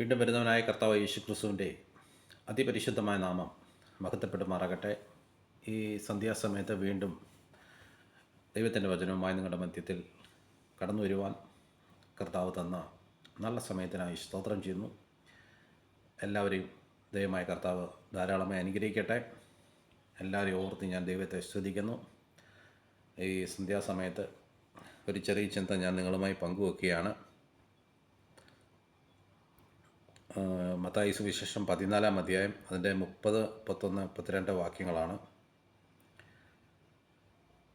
വീണ്ടും വരുന്നവനായ കർത്താവ് യേശുക്രിസ്തുവിൻ്റെ അതിപരിശുദ്ധമായ നാമം മഹത്വപ്പെടുമാറാകട്ടെ. ഈ സന്ധ്യാസമയത്ത് വീണ്ടും ദൈവത്തിൻ്റെ വചനവുമായി നിങ്ങളുടെ മധ്യത്തിൽ കടന്നു വരുവാൻ കർത്താവ് തന്ന നല്ല സമയത്തിനായി സ്തോത്രം ചെയ്യുന്നു. എല്ലാവരെയും ദൈവമായ കർത്താവ് ധാരാളമായി അനുഗ്രഹിക്കട്ടെ. എല്ലാവരെയും ഓർത്ത് ഞാൻ ദൈവത്തെ സ്തുതിക്കുന്നു. ഈ സന്ധ്യാസമയത്ത് ഒരു ചെറിയ ചിന്ത ഞാൻ നിങ്ങളുമായി പങ്കുവെക്കുകയാണ്. മത്തായി സുവിശേഷം 14-ാം അധ്യായം അതിൻ്റെ 30, 31, 32 വാക്യങ്ങളാണ്.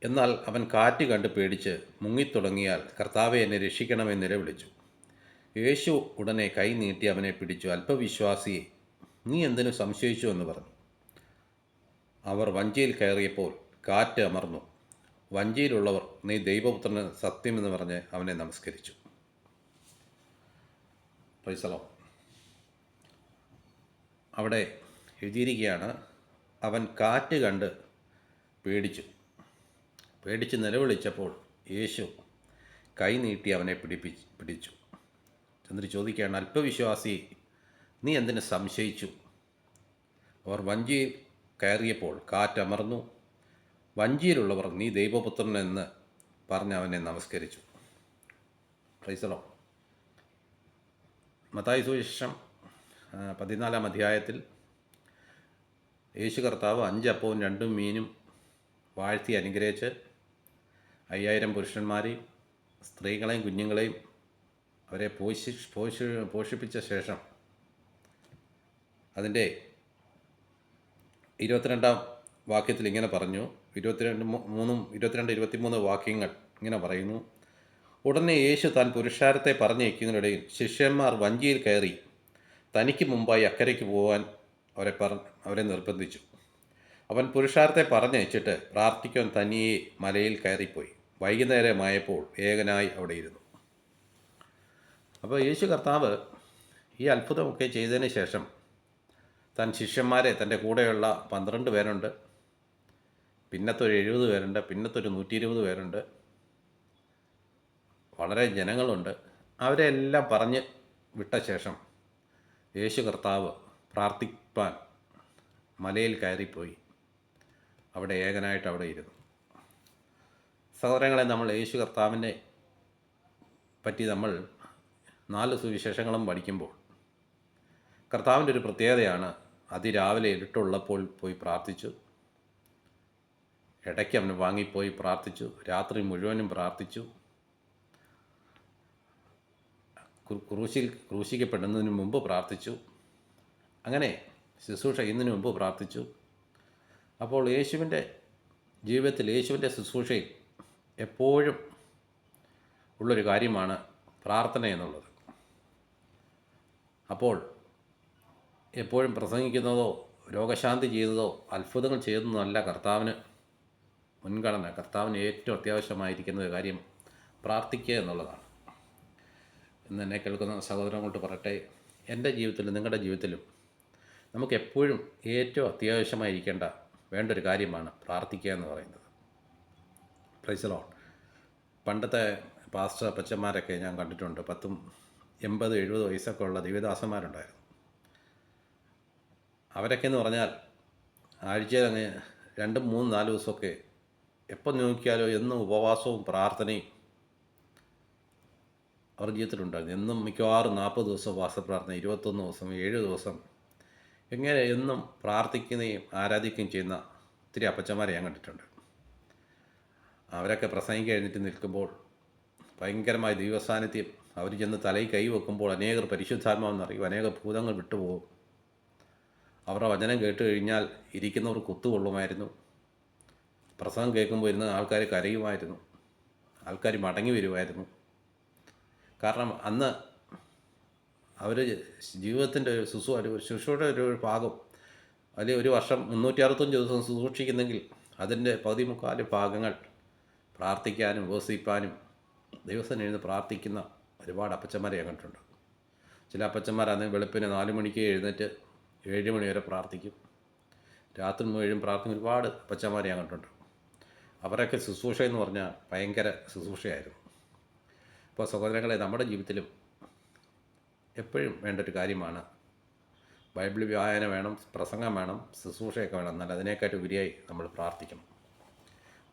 എന്നാൽ അവൻ കാറ്റ് കണ്ട് പേടിച്ച് മുങ്ങിത്തുടങ്ങിയാൽ കർത്താവെ എന്നെ രക്ഷിക്കണമെന്ന് നിലവിളിച്ചു. യേശു ഉടനെ കൈ നീട്ടി അവനെ പിടിച്ചു. അല്പവിശ്വാസിയെ, നീ എന്തിനു സംശയിച്ചു എന്ന് പറഞ്ഞു. അവർ വഞ്ചിയിൽ കയറിയപ്പോൾ കാറ്റ് അമർന്നു. വഞ്ചിയിലുള്ളവർ നീ ദൈവപുത്രന് സത്യമെന്ന് പറഞ്ഞ് അവനെ നമസ്കരിച്ചു. പ്രൈസലോ. അവിടെ എഴുതിയിരിക്കുകയാണ്, അവൻ കാറ്റ് കണ്ട് പേടിച്ച് നിലവിളിച്ചപ്പോൾ യേശു കൈ നീട്ടി അവനെ പിടിച്ചു. ചന്ദ്രൻ ചോദിക്കുകയാണ്, അല്പവിശ്വാസി, നീ എന്തിനു സംശയിച്ചു? അവർ വഞ്ചിയിൽ കയറിയപ്പോൾ കാറ്റമർന്നു. വഞ്ചിയിലുള്ളവർ നീ ദൈവപുത്രൻ എന്ന് പറഞ്ഞ് അവനെ നമസ്കരിച്ചു. പ്രൈസലോ. മത്തായി സുവിശേഷം 14-ാം അധ്യായത്തിൽ യേശു കർത്താവ് 5 അപ്പവും 2 മീനും വാഴ്ത്തി അനുഗ്രഹിച്ച് 5000 പുരുഷന്മാരെയും സ്ത്രീകളെയും കുഞ്ഞുങ്ങളെയും അവരെ പോഷിപ്പിച്ച ശേഷം അതിൻ്റെ 22-ാം വാക്യത്തിൽ ഇങ്ങനെ പറഞ്ഞു. 22-23 വാക്യങ്ങൾ ഇങ്ങനെ പറയുന്നു. ഉടനെ യേശു താൻ പുരുഷാരത്തെ പറഞ്ഞയക്കുന്നതിനിടയിൽ ശിഷ്യന്മാർ വഞ്ചിയിൽ കയറി തനിക്ക് മുമ്പായി അക്കരയ്ക്ക് പോകാൻ അവരെ നിർബന്ധിച്ചു. അവൻ പുരുഷാരത്തെ പറഞ്ഞയച്ചിട്ട് പ്രാർത്ഥിക്കാൻ തനിയെ മലയിൽ കയറിപ്പോയി. വൈകുന്നേരമായപ്പോൾ ഏകനായി അവിടെ ഇരുന്നു. അപ്പോൾ യേശു കർത്താവ് ഈ അത്ഭുതമൊക്കെ ചെയ്തതിന് ശേഷം താൻ ശിഷ്യന്മാരെ, തൻ്റെ കൂടെയുള്ള 12 പേരുണ്ട്, പിന്നത്തൊരു 70 പേരുണ്ട്, പിന്നത്തൊരു 120 പേരുണ്ട്, വളരെ ജനങ്ങളുണ്ട്, അവരെ എല്ലാം പറഞ്ഞ് വിട്ട ശേഷം യേശു കർത്താവ് പ്രാർത്ഥിപ്പാൻ മലയിൽ കയറിപ്പോയി. അവിടെ ഏകനായിട്ട് അവിടെ ഇരുന്നു. സഹോദരങ്ങളെ, നമ്മൾ യേശു കർത്താവിനെ പറ്റി നമ്മൾ 4 സുവിശേഷങ്ങളും പഠിക്കുമ്പോൾ കർത്താവിൻ്റെ ഒരു പ്രത്യേകതയാണ്, അതിരാവിലെ ഇരുട്ടുള്ളപ്പോൾ പോയി പ്രാർത്ഥിച്ചു, ഇടയ്ക്ക് അവന് വാങ്ങിപ്പോയി പ്രാർത്ഥിച്ചു, രാത്രി മുഴുവനും പ്രാർത്ഥിച്ചു, ക്രൂശിക്കപ്പെടുന്നതിന് മുമ്പ് പ്രാർത്ഥിച്ചു, അങ്ങനെ ശുശ്രൂഷ ചെയ്യുന്നതിന് മുമ്പ് പ്രാർത്ഥിച്ചു. അപ്പോൾ യേശുവിൻ്റെ ജീവിതത്തിൽ, യേശുവിൻ്റെ ശുശ്രൂഷയിൽ എപ്പോഴും ഉള്ളൊരു കാര്യമാണ് പ്രാർത്ഥന എന്നുള്ളത്. അപ്പോൾ എപ്പോഴും പ്രസംഗിക്കുന്നതോ രോഗശാന്തി ചെയ്യുന്നതോ അത്ഭുതങ്ങൾ ചെയ്യുന്നതോ അല്ല കർത്താവിന് മുൻഗണന. കർത്താവിന് ഏറ്റവും അത്യാവശ്യമായിരിക്കുന്ന കാര്യം പ്രാർത്ഥിക്കുക എന്നുള്ളതാണ്. ഇന്ന് എന്നെ കേൾക്കുന്ന സഹോദരങ്ങളോട് പറയട്ടെ, എൻ്റെ ജീവിതത്തിലും നിങ്ങളുടെ ജീവിതത്തിലും നമുക്ക് എപ്പോഴും ഏറ്റവും അത്യാവശ്യമായിരിക്കേണ്ട വേണ്ടൊരു കാര്യമാണ് പ്രാർത്ഥിക്കുക എന്ന് പറയുന്നത്. Price the Lord. പണ്ടത്തെ പാസ്റ്റർ അപ്പച്ചന്മാരൊക്കെ ഞാൻ കണ്ടിട്ടുണ്ട്. 10, 80, 70 വയസ്സൊക്കെ ഉള്ള ദൈവദാസന്മാരുണ്ടായിരുന്നു. അവരൊക്കെ എന്ന് പറഞ്ഞാൽ ആഴ്ചയിൽ അങ്ങ് 2, 3, 4 ദിവസമൊക്കെ എപ്പം നോക്കിയാലോ എന്നും ഉപവാസവും പ്രാർത്ഥനയും അവർ ജീവിതത്തിലുണ്ടായിരുന്നു. എന്നും മിക്കവാറും 40 ദിവസം ഉപവാസപ്രാർത്ഥന, 21 ദിവസം, 7 ദിവസം, ഇങ്ങനെ എന്നും പ്രാർത്ഥിക്കുകയും ആരാധിക്കുകയും ചെയ്യുന്ന ഒത്തിരി അപ്പച്ചന്മാരെ ഞാൻ കണ്ടിട്ടുണ്ട്. അവരൊക്കെ പ്രസംഗിക്ക് എഴുന്നേറ്റ് നിൽക്കുമ്പോൾ ഭയങ്കരമായ ദൈവസാന്നിധ്യം, അവർ ചെന്ന് തലയിൽ കൈ വെക്കുമ്പോൾ അനേകർ പരിശുദ്ധാത്മാവെന്നറിയും, അനേക ഭൂതങ്ങൾ വിട്ടുപോകും. അവരുടെ വചനം കേട്ട് കഴിഞ്ഞാൽ ഇരിക്കുന്നവർ കുത്തുകൊള്ളുമായിരുന്നു. പ്രസംഗം കേൾക്കുമ്പോൾ ഇരുന്ന് ആൾക്കാർ കരയുമായിരുന്നു, ആൾക്കാർ മടങ്ങി വരുമായിരുന്നു. കാരണം അന്ന് അവർ ജീവിതത്തിൻ്റെ ഒരു ശുശ്രൂഷയുടെ ഒരു ഭാഗം, അതിൽ ഒരു വർഷം 365 ദിവസം ശുശ്രൂഷിക്കുന്നെങ്കിൽ അതിൻ്റെ 13-14 ഭാഗങ്ങൾ പ്രാർത്ഥിക്കാനും ഉപവസിപ്പാനും ദിവസം എഴുന്ന് പ്രാർത്ഥിക്കുന്ന ഒരുപാട് അപ്പച്ചന്മാരെ ഞാൻ കണ്ടിട്ടുണ്ട്. ചില അപ്പച്ചന്മാരാണെങ്കിൽ വെളുപ്പിന് 4 മണിക്ക് എഴുന്നേറ്റ് 7 മണി വരെ പ്രാർത്ഥിക്കും, രാത്രി മുഴുവൻ പ്രാർത്ഥിക്കും. ഒരുപാട് അപ്പച്ചന്മാരെ ഞാൻ കണ്ടിട്ടുണ്ട്. അവരൊക്കെ ശുശ്രൂഷ എന്ന് പറഞ്ഞാൽ ഭയങ്കര ശുശ്രൂഷയായിരുന്നു. ഇപ്പോൾ സഹോദരങ്ങളെ, നമ്മുടെ ജീവിതത്തിലും എപ്പോഴും വേണ്ട ഒരു കാര്യമാണ്. ബൈബിൾ വായന വേണം, പ്രസംഗം വേണം, ശുശ്രൂഷയൊക്കെ വേണം. എന്നാൽ അതിനേക്കാട്ട് ഉപരിയായി നമ്മൾ പ്രാർത്ഥിക്കണം.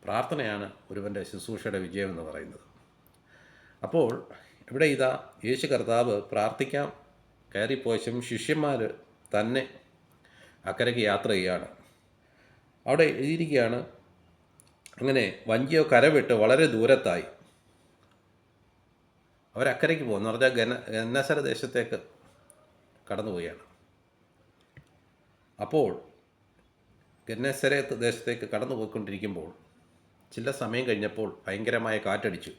പ്രാർത്ഥനയാണ് ഒരുവൻ്റെ ശുശ്രൂഷയുടെ വിജയം എന്ന് പറയുന്നത്. അപ്പോൾ ഇവിടെ ഇതാ യേശു കർത്താവ് പ്രാർത്ഥിക്കാൻ കയറിപ്പോയ ശിഷ്യന്മാർ തന്നെ അക്കരയ്ക്ക് യാത്ര ചെയ്യുകയാണ്. അവിടെ എഴുതിയിരിക്കുകയാണ്, അങ്ങനെ വഞ്ചിയോ കരവിട്ട് വളരെ ദൂരത്തായി അവരക്കരയ്ക്ക് പോകുന്നു പറഞ്ഞാൽ ഗന്നസര ദേശത്തേക്ക് കടന്നുപോവുകയാണ്. അപ്പോൾ ഗന്നസര ദേശത്തേക്ക് കടന്നു പോയിക്കൊണ്ടിരിക്കുമ്പോൾ ചില സമയം കഴിഞ്ഞപ്പോൾ ഭയങ്കരമായ കാറ്റടിച്ചു.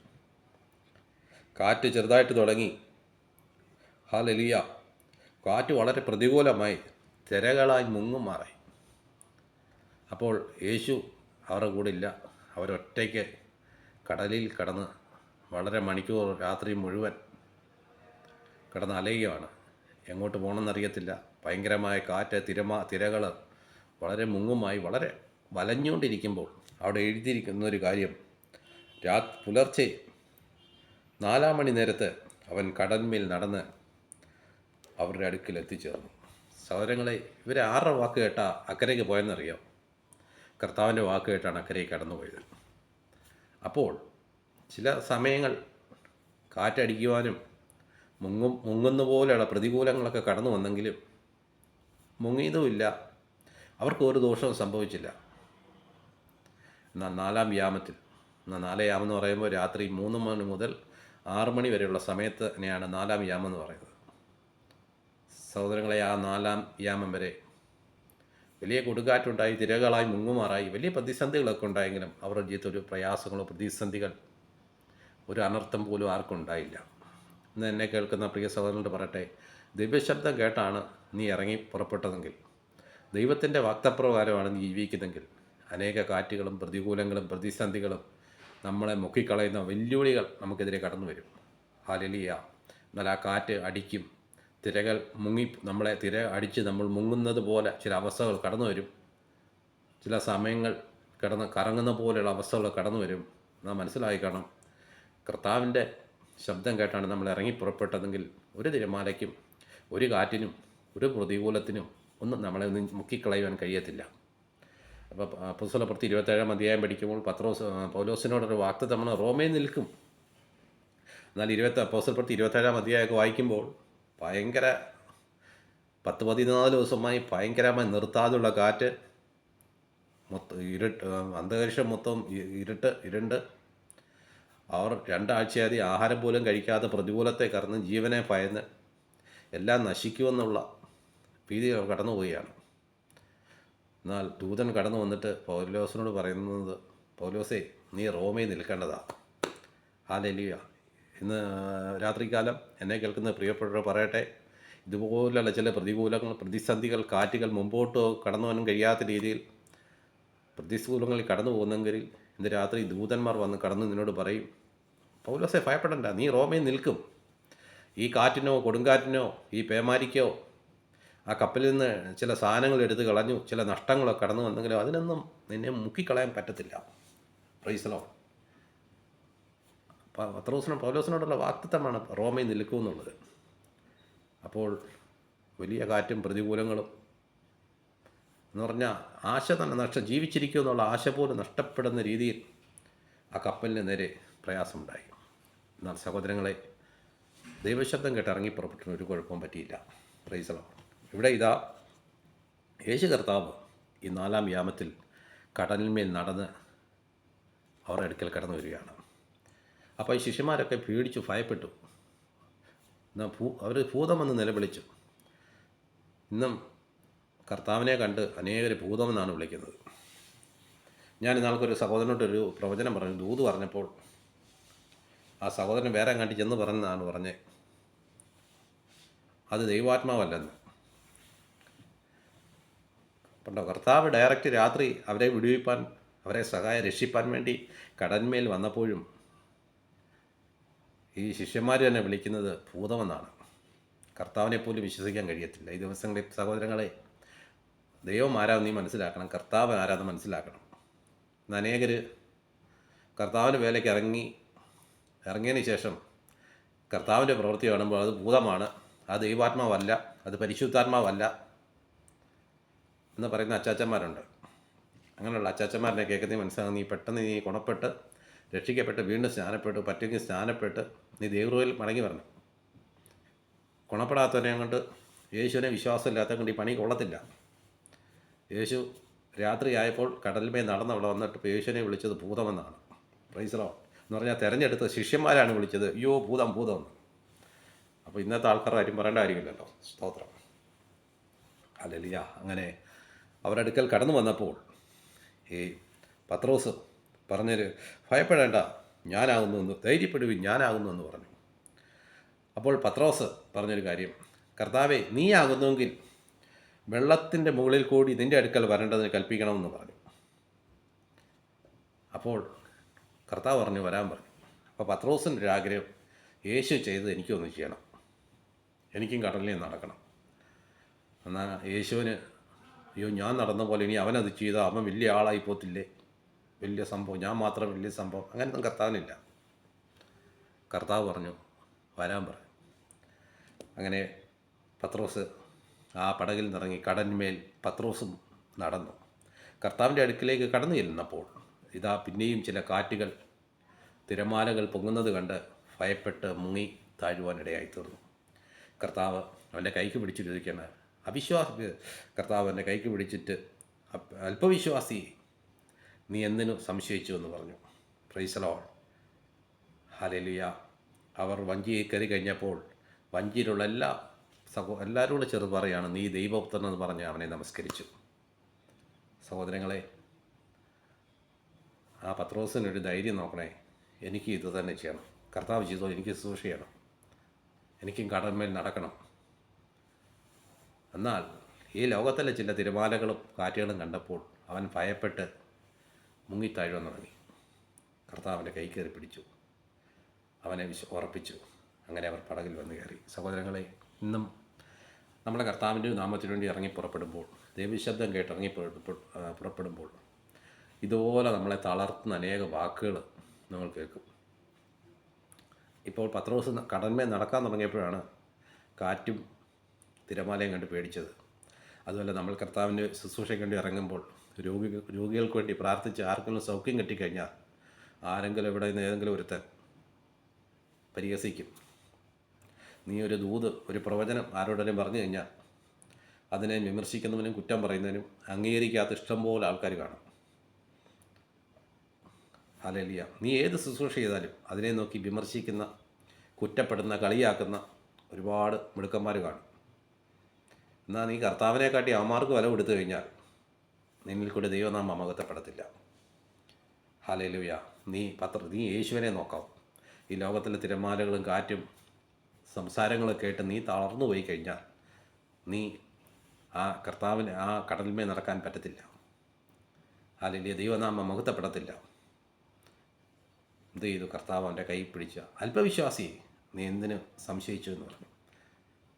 കാറ്റ് ചെറുതായിട്ട് തുടങ്ങി. ഹല്ലേലൂയ! കാറ്റ് വളരെ പ്രതികൂലമായി തിരകളായി മുങ്ങുമാറായി. അപ്പോൾ യേശു അവരുടെ കൂടെ ഇല്ല. അവരൊറ്റയ്ക്ക് കടലിൽ കടന്ന് വളരെ മണിക്കൂർ രാത്രി മുഴുവൻ കിടന്ന് അലയുകയാണ്. എങ്ങോട്ട് പോകണമെന്നറിയത്തില്ല. ഭയങ്കരമായ കാറ്റ്, തിരകൾ വളരെ മുങ്ങുമായി വളരെ വലഞ്ഞുകൊണ്ടിരിക്കുമ്പോൾ അവിടെ എഴുതിയിരിക്കുന്നൊരു കാര്യം, പുലർച്ചെ 4 മണി നേരത്ത് അവൻ കടൽമേൽ നടന്ന് അവരുടെ അടുക്കൽ എത്തിച്ചേർന്നു. സഹോദരങ്ങളെ, ഇവർ ആരുടെ വാക്ക് കേട്ടാ അക്കരയ്ക്ക് പോയെന്നറിയാം? കർത്താവിൻ്റെ വാക്ക് കേട്ടാണ് അക്കരയ്ക്ക് കടന്നുപോയത്. അപ്പോൾ ചില സമയങ്ങൾ കാറ്റടിക്കുവാനും മുങ്ങുന്ന പോലെയുള്ള പ്രതികൂലങ്ങളൊക്കെ കടന്നു വന്നെങ്കിലും മുങ്ങിയതുമില്ല, അവർക്ക് ഒരു ദോഷവും സംഭവിച്ചില്ല. എന്നാൽ 4-ാം യാമത്തിൽ, 4 യാമം എന്ന് പറയുമ്പോൾ രാത്രി 3 മണി മുതൽ 6 മണി വരെയുള്ള സമയത്തിനെയാണ് 4-ാം യാമം എന്ന് പറയുന്നത്. സഹോദരങ്ങളെ, ആ 4-ാം യാമം വരെ വലിയ കൊടുങ്കാറ്റുണ്ടായി, തിരകളായി മുങ്ങുമാറായി, വലിയ പ്രതിസന്ധികളൊക്കെ ഉണ്ടായെങ്കിലും അവരുടെ ജീവിതത്തിൽ ഒരു പ്രയാസങ്ങളോ പ്രതിസന്ധികൾ, ഒരു അനർത്ഥം പോലും ആർക്കും ഉണ്ടായില്ല. ഇന്ന് എന്നെ കേൾക്കുന്ന പ്രിയ സഹോദരനോട് പറയട്ടെ, ദൈവശബ്ദം കേട്ടാണ് നീ ഇറങ്ങി പുറപ്പെട്ടതെങ്കിൽ, ദൈവത്തിൻ്റെ വാക്തപ്രകാരമാണ് നീ ജീവിക്കുന്നതെങ്കിൽ, അനേക കാറ്റുകളും പ്രതികൂലങ്ങളും പ്രതിസന്ധികളും നമ്മളെ മുക്കിക്കളയുന്ന വെല്ലുവിളികൾ നമുക്കെതിരെ കടന്നു വരും. ഹല്ലേലൂയ! എന്നാൽ ആ കാറ്റ് അടിക്കും, തിരകൾ നമ്മളെ തിര അടിച്ച് നമ്മൾ മുങ്ങുന്നത് പോലെ ചില അവസ്ഥകൾ കടന്നു വരും. ചില സമയങ്ങൾ കറങ്ങുന്ന പോലെയുള്ള അവസ്ഥകൾ കടന്നു വരും. നാം മനസ്സിലാക്കണം, കർത്താവിൻ്റെ ശബ്ദം കേട്ടാണ് നമ്മൾ ഇറങ്ങി പുറപ്പെട്ടതെങ്കിൽ ഒരു തിരമാലയ്ക്കും ഒരു കാറ്റിനും ഒരു പ്രതികൂലത്തിനും ഒന്നും നമ്മളെ മുക്കിക്കളയുവാൻ കഴിയത്തില്ല. അപ്പോൾ അപ്പോസ്തലപ്രവൃത്തി 27-ാം അധ്യായം പഠിക്കുമ്പോൾ പൗലോസിനോടൊരു വാഗ്ദത്തമാണ്, റോമയിൽ നിൽക്കും. എന്നാൽ അപ്പോസ്തലപ്രവൃത്തി 27-ാം അധ്യായമൊക്കെ വായിക്കുമ്പോൾ ഭയങ്കര 10-14 ദിവസമായി ഭയങ്കരമായി നിർത്താതെയുള്ള കാറ്റ്, അന്തരീക്ഷം മൊത്തം ഇരുണ്ട്. അവർ 2 ആഴ്ചയായി ആഹാരം പോലും കഴിക്കാതെ പ്രതികൂലത്തെ കടന്ന് ജീവനെ ഭയന്ന് എല്ലാം നശിക്കുമെന്നുള്ള ഭീതി കടന്നുപോവുകയാണ്. എന്നാൽ ദൂതൻ കടന്നു വന്നിട്ട് പൗലോസിനോട് പറയുന്നത്, പൗലോസേ, നീ റോമയിൽ നിൽക്കേണ്ടതാണ്. ഹല്ലേലൂയ! ഇന്ന് രാത്രികാലം എന്നെ കേൾക്കുന്ന പ്രിയപ്പെട്ടവർ പറയട്ടെ, ഇതുപോലുള്ള ചില പ്രതികൂലങ്ങൾ, പ്രതിസന്ധികൾ, കാറ്റുകൾ മുമ്പോട്ട് കടന്നു പോകാൻ കഴിയാത്ത രീതിയിൽ പ്രതികൂലങ്ങളിൽ കടന്നു പോകുന്നെങ്കിൽ ഇന്ന് രാത്രി ദൂതന്മാർ വന്ന് കടന്ന് നിന്നോട് പറയും, പൗലോസേ ഭയപ്പെടണ്ട, നീ റോമയിൽ നിൽക്കും. ഈ കാറ്റിനോ കൊടുങ്കാറ്റിനോ ഈ പേമാരിക്കോ ആ കപ്പലിൽ നിന്ന് ചില സാധനങ്ങൾ എടുത്ത് കളഞ്ഞു, ചില നഷ്ടങ്ങളൊക്കെ കടന്നു വന്നെങ്കിലും അതിനൊന്നും നിന്നെ മുക്കിക്കളയാൻ പറ്റത്തില്ല. Praise the Lord. പൗലോസിനോടുള്ള വാഗ്ദത്തമാണ് റോമയിൽ നിൽക്കുമെന്നുള്ളത്. അപ്പോൾ വലിയ കാറ്റും പ്രതികൂലങ്ങളും എന്ന് പറഞ്ഞാൽ ആശ തന്നെ ജീവിച്ചിരിക്കുമെന്നുള്ള ആശ പോലും നഷ്ടപ്പെടുന്ന രീതിയിൽ ആ കപ്പലിന് നേരെ പ്രയാസമുണ്ടായി. എന്നാൽ സഹോദരങ്ങളെ, ദൈവശബ്ദം കേട്ട് ഇറങ്ങി പുറപ്പെട്ടിന് ഒരു കുഴപ്പവും പറ്റിയില്ല. Price the Lord. ഇവിടെ ഇതാ യേശു കർത്താവ് ഈ 4-ാം യാമത്തിൽ കടലിന്മേൽ നടന്ന് അവരുടെ അടുക്കൽ കടന്നു വരികയാണ്. അപ്പോൾ ഈ ശിഷ്യന്മാരൊക്കെ പേടിച്ചു ഭയപ്പെട്ടു. അവർ ഭൂതമെന്ന് നിലവിളിച്ചു. ഇന്നും കർത്താവിനെ കണ്ട് അനേകർ ഭൂതമെന്നാണ് വിളിക്കുന്നത്. ഞാൻ ഇന്നാൾക്കൊരു സഹോദരനോടൊരു പ്രവചനം പറഞ്ഞു, ദൂത് പറഞ്ഞപ്പോൾ ആ സഹോദരൻ വേറെ കണ്ടി ചെന്ന് പറഞ്ഞതാണ് പറഞ്ഞത്, അത് ദൈവാത്മാവല്ലെന്ന്. കണ്ടോ, കർത്താവ് ഡയറക്റ്റ് രാത്രി അവരെ വിടുവിപ്പാൻ, അവരെ രക്ഷിപ്പാൻ വേണ്ടി കടന്മേൽ വന്നപ്പോഴും ഈ ശിഷ്യന്മാർ തന്നെ വിളിക്കുന്നത് ഭൂതമെന്നാണ്. കർത്താവിനെ പോലും വിശ്വസിക്കാൻ കഴിയത്തില്ല. ഈ ദിവസങ്ങളിൽ സഹോദരങ്ങളെ, ദൈവം ആരാന്ന് നീ മനസ്സിലാക്കണം, കർത്താവ് ആരാന്ന് മനസ്സിലാക്കണം. അനേകർ കർത്താവിൻ്റെ വേലയ്ക്ക് ഇറങ്ങിയതിന് ശേഷം കർത്താവിൻ്റെ പ്രവൃത്തി കാണുമ്പോൾ അത് ഭൂതമാണ്, ആ ദൈവാത്മാവല്ല, അത് പരിശുദ്ധാത്മാവല്ല എന്ന് പറയുന്ന അച്ചാച്ചന്മാരുണ്ട്. അങ്ങനെയുള്ള അച്ചാച്ചന്മാരനെ കേൾക്കുന്നത് മനസ്സിലാകും. നീ പെട്ടെന്ന് നീ ഗുണപ്പെട്ട് രക്ഷിക്കപ്പെട്ട് വീണ്ടും സ്നാനപ്പെട്ട് പറ്റുമെങ്കിൽ സ്നാനപ്പെട്ട് നീ ദൈവകൃപയിൽ മടങ്ങി വരണം. ഗുണപ്പെടാത്തവനെ കൊണ്ട് യേശുവിനെ വിശ്വാസമില്ലാത്ത കൊണ്ട് ഈ പണി കൊള്ളത്തില്ല. യേശു രാത്രിയായപ്പോൾ കടലിന്മേൽ നടന്നവിടെ വന്നിട്ട് യേശുവിനെ വിളിച്ചത് ഭൂതമെന്നാണ്. പ്രൈസ് ലോർഡ് എന്ന് പറഞ്ഞാൽ തിരഞ്ഞെടുത്ത ശിഷ്യന്മാരാണ് വിളിച്ചത്, അയ്യോ ഭൂതം ഭൂതം എന്ന്. അപ്പോൾ ഇന്നത്തെ ആൾക്കാർ ആരും പറയേണ്ട കാര്യമില്ലല്ലോ. സ്തോത്രം, ഹല്ലേലൂയ. അങ്ങനെ അവരുടെ അടുക്കൽ കടന്നു വന്നപ്പോൾ ഈ പത്രോസ് പറഞ്ഞൊരു ഭയപ്പെടേണ്ട, ഞാനാകുന്നു എന്ന്, ധൈര്യപ്പെടുവിൻ, ഞാനാകുന്നു എന്ന് പറഞ്ഞു. അപ്പോൾ പത്രോസ് പറഞ്ഞൊരു കാര്യം, കർത്താവേ നീയാകുന്നുവെങ്കിൽ വെള്ളത്തിൻ്റെ മുകളിൽ കൂടി നിൻ്റെ അടുക്കൽ വരേണ്ടതിന് കൽപ്പിക്കണമെന്ന് പറഞ്ഞു. അപ്പോൾ കർത്താവ് പറഞ്ഞു വരാൻ പറഞ്ഞു. അപ്പോൾ പത്രോസിൻ്റെ ഒരു ആഗ്രഹം, യേശു ചെയ്തത് എനിക്കൊന്ന് ചെയ്യണം, എനിക്കും കടലിൽ നടക്കണം. എന്നാൽ യേശുവിന് അയ്യോ ഞാൻ നടന്ന പോലെ ഇനി അവനത് ചെയ്താൽ അവൻ വലിയ ആളായി പോത്തില്ലേ, വലിയ സംഭവം, ഞാൻ മാത്രം വലിയ സംഭവം, അങ്ങനെയൊന്നും കർത്താവിനില്ല. കർത്താവ് പറഞ്ഞു വരാൻ പറഞ്ഞു. അങ്ങനെ പത്രോസ് ആ പടകിൽ നിന്നിറങ്ങി കടലിന്മേൽ പത്രോസും നടന്നു. കർത്താവിൻ്റെ അടുക്കിലേക്ക് കടന്നു ചെല്ലുന്നപ്പോൾ ഇതാ പിന്നെയും ചില കാറ്റുകൾ തിരമാലകൾ പൊങ്ങുന്നത് കണ്ട് ഭയപ്പെട്ട് മുങ്ങി താഴുവാനിടയായി തീർന്നു. കർത്താവ് അവൻ്റെ കൈക്ക് പിടിച്ചിരിക്കുകയാണ്. കർത്താവ് എൻ്റെ കൈക്ക് പിടിച്ചിട്ട് അല്പവിശ്വാസി നീ എന്തിനു സംശയിച്ചു എന്ന് പറഞ്ഞു. Praise Lord, hallelujah. അവർ വഞ്ചിയിൽ കയറി കഴിഞ്ഞപ്പോൾ വഞ്ചിയിലുള്ള എല്ലാവരോടും ചെറു പറയാണ്, നീ ദൈവപുത്രൻ എന്ന് പറഞ്ഞ് അവനെ നമസ്കരിച്ചു. സഹോദരങ്ങളെ, ആ പത്രോസിനൊരു ധൈര്യം നോക്കണേ, എനിക്ക് ഇത് തന്നെ ചെയ്യണം, കർത്താവ് ചെയ്തോ, എനിക്ക് ശുശ്രൂഷ ചെയ്യണം, എനിക്കും കടന്മേൽ നടക്കണം. എന്നാൽ ഈ ലോകത്തിലെ ചില തിരമാലകളും കാറ്റുകളും കണ്ടപ്പോൾ അവൻ ഭയപ്പെട്ട് മുങ്ങിത്താഴുവാൻ തുടങ്ങി. കർത്താവിൻ്റെ കൈ കയറി പിടിച്ചു, അവനെ ഉറപ്പിച്ചു. അങ്ങനെ അവർ പടകിൽ വന്ന് കയറി. സഹോദരങ്ങളെ, ഇന്നും നമ്മുടെ കർത്താവിൻ്റെ നാമത്തിന് വേണ്ടി ഇറങ്ങി പുറപ്പെടുമ്പോൾ, ദൈവശബ്ദം കേട്ട് ഇറങ്ങി പുറപ്പെടുമ്പോൾ ഇതുപോലെ നമ്മളെ തളർത്തുന്ന അനേക വാക്കുകൾ നമ്മൾ കേൾക്കും. ഇപ്പോൾ പത്രോസ് കടന്മേൽ നടക്കാൻ തുടങ്ങിയപ്പോഴാണ് കാറ്റും തിരമാലയും കണ്ട് പേടിച്ചത്. അതുപോലെ നമ്മൾ കർത്താവിൻ്റെ ശുശ്രൂഷയ്ക്ക് വേണ്ടി ഇറങ്ങുമ്പോൾ രോഗികൾക്ക് വേണ്ടി പ്രാർത്ഥിച്ച് ആർക്കെങ്കിലും സൗഖ്യം കിട്ടിക്കഴിഞ്ഞാൽ ആരെങ്കിലും ഇവിടെ നിന്ന് ഏതെങ്കിലും ഒരുത്തൻ പരിഹസിക്കും. നീ ഒരു ദൂത്, ഒരു പ്രവചനം ആരോടെങ്കിലും പറഞ്ഞു കഴിഞ്ഞാൽ അതിനെ വിമർശിക്കുന്നവനും കുറ്റം പറയുന്നതിനും അംഗീകരിക്കാത്ത ഇഷ്ടംപോലെ ആൾക്കാർ കാണും. ഹല്ലേലൂയ. നീ ഏത് ശുശ്രൂഷ ചെയ്താലും അതിനെ നോക്കി വിമർശിക്കുന്ന, കുറ്റപ്പെടുന്ന, കളിയാക്കുന്ന ഒരുപാട് മിടുക്കന്മാർ കാണും. എന്നാൽ നീ കർത്താവിനെക്കാട്ടി അവന്മാർക്ക് വില കൊടുത്തു കഴിഞ്ഞാൽ നിന്നിൽ കൂടി ദൈവനാമം മഹത്വപ്പെടത്തില്ല. ഹല്ലേലൂയ. നീ യേശുവിനെ നോക്കാം. ഈ ലോകത്തിലെ തിരമാലകളും കാറ്റും സംസാരങ്ങളും കേട്ട് നീ തളർന്നു പോയി കഴിഞ്ഞാൽ നീ ആ കടലിന്മേൽ നടക്കാൻ പറ്റത്തില്ല. ഹല്ലേലൂയ. ദൈവനാമം മഹത്വപ്പെടത്തില്ല. എന്ത് ചെയ്തു? കർത്താവ് അവൻ്റെ കൈ പിടിച്ച അല്പവിശ്വാസി, നീ എന്തിനു സംശയിച്ചു എന്ന് പറഞ്ഞു.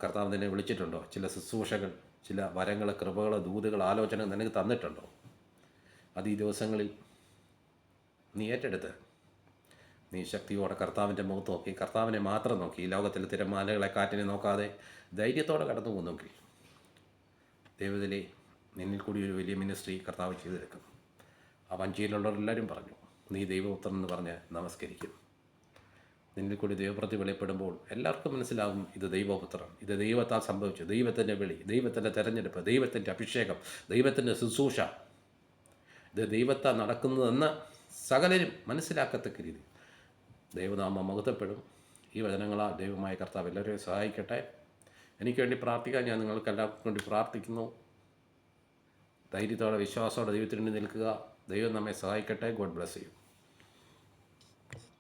കർത്താവ് നിന്നെ വിളിച്ചിട്ടുണ്ടോ? ചില ശുശ്രൂഷകൾ, ചില വരങ്ങൾ, കൃപകൾ, ദൂതുകൾ, ആലോചന നിനക്ക് തന്നിട്ടുണ്ടോ? അത് ഈ ദിവസങ്ങളിൽ നീ ഏറ്റെടുത്ത് നീ ശക്തിയോടെ കർത്താവിൻ്റെ മുഖത്ത് നോക്കി, കർത്താവിനെ മാത്രം നോക്കി, ഈ ലോകത്തിലെ തിരമാലകളെ, കാറ്റിനെ നോക്കാതെ ധൈര്യത്തോടെ കടന്നു പോകുന്നെങ്കിൽ ദൈവത്തിലെ നിന്നിൽ കൂടി ഒരു വലിയ മിനിസ്ട്രി കർത്താവ് ചെയ്തെടുക്കും. ആ വഞ്ചിയിലുള്ളവരെല്ലാവരും പറഞ്ഞു, നീ ദൈവപുത്രൻ എന്ന് പറഞ്ഞ് നമസ്കരിക്കും. നിന്നിൽ കൂടി ദൈവപ്രതി വെളിപ്പെടുമ്പോൾ എല്ലാവർക്കും മനസ്സിലാകും, ഇത് ദൈവപുത്രൻ, ഇത് ദൈവത്താൽ സംഭവിച്ചു, ദൈവത്തിൻ്റെ വിളി, ദൈവത്തിൻ്റെ തെരഞ്ഞെടുപ്പ്, ദൈവത്തിൻ്റെ അഭിഷേകം, ദൈവത്തിൻ്റെ ശുശ്രൂഷ, ഇത് ദൈവത്താൽ നടക്കുന്നതെന്ന് സകലരും മനസ്സിലാക്കത്തക്ക രീതി ദൈവനാമം മഹത്വപ്പെടും. ഈ വചനങ്ങളാൽ ദൈവമായ കർത്താവ് എല്ലാവരെയും സഹായിക്കട്ടെ. എനിക്ക് വേണ്ടി പ്രാർത്ഥിക്കാൻ ഞാൻ നിങ്ങൾക്ക് എല്ലാവർക്കും വേണ്ടി പ്രാർത്ഥിക്കുന്നു. ധൈര്യത്തോടെ, വിശ്വാസത്തോടെ ദൈവത്തിന് വേണ്ടി നിൽക്കുക. ദൈവം നമ്മെ സഹായിക്കട്ടെ. God bless you.